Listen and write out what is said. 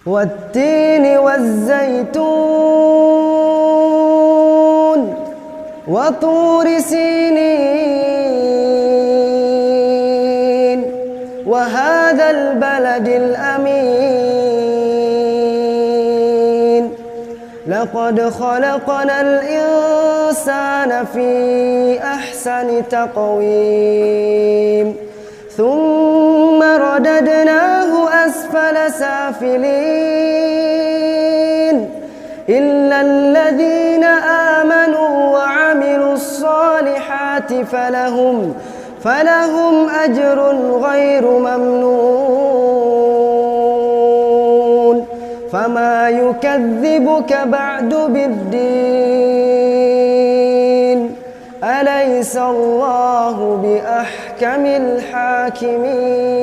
والتين والزيتون وطور سينين وهذا البلد الأمين لقد خلقنا الإنسان في أحسن تقويم ثم رددناه أسفل سافلين إلا الذين آمنوا وعملوا الصالحات فلهم أجر غير ممنون فما يكذبك بعد بالدين أليس الله بأحكم الحاكمين